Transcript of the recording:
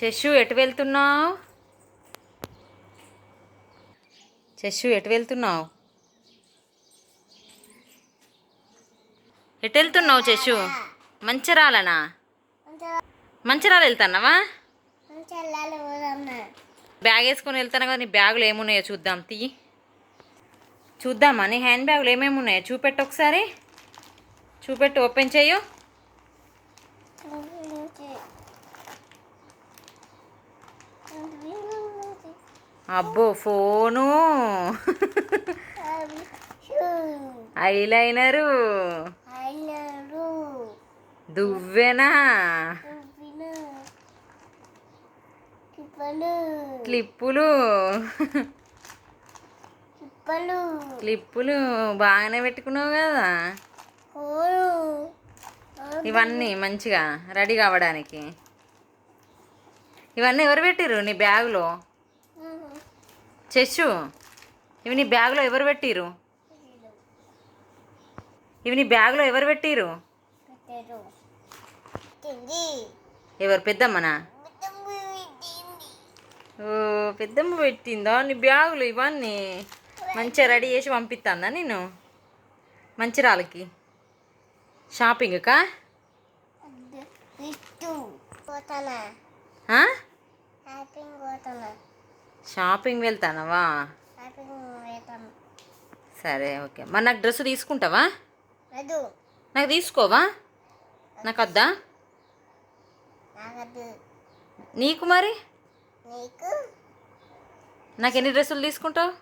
శశు ఎటు వెళ్తున్నావు? శశు ఎటు వెళ్తున్నావు? ఎటు వెళ్తున్నావు శశు? మంచిరాలనా? మంచిరాలు వెళ్తున్నావా? బ్యాగ్ వేసుకొని వెళ్తాను కదా, నీ బ్యాగులు ఏమున్నాయో చూద్దాం. తీయి చూద్దామా నీ హ్యాండ్ బ్యాగులు ఏమేమి ఉన్నాయో చూపెట్టు ఒకసారి. చూపెట్టు, ఓపెన్ చెయ్యు. అబ్బో ఫోను, ఐలైనరు, దువ్వెనా, క్లిప్పులు క్లిప్పులు బాగానే పెట్టుకున్నావు కదా. ఇవన్నీ మంచిగా రెడీ కావడానికి. ఇవన్నీ ఎవరు పెట్టిర్రు నీ బ్యాగులో? శశు, ఇవి నీ బ్యాగులో ఎవరు పెట్టిర్రు? ఇవి నీ బ్యాగులో ఎవరు పెట్టిర్రు? ఎవరు? పెద్దమ్మనా? ఓ, పెద్దమ్మ పెట్టిందా నీ బ్యాగులు ఇవన్నీ? మంచిగా రెడీ చేసి పంపిస్తుందా నేను మంచిరాలకి షాపింగ్కా? షాపింగ్ వెళ్తానవా? సరే ఓకే. మరి నాకు డ్రెస్ తీసుకుంటావా? నాకు తీసుకోవా? నాకు వద్దా? నీకు మరి నాకు ఎన్ని డ్రెస్సులు తీసుకుంటావు?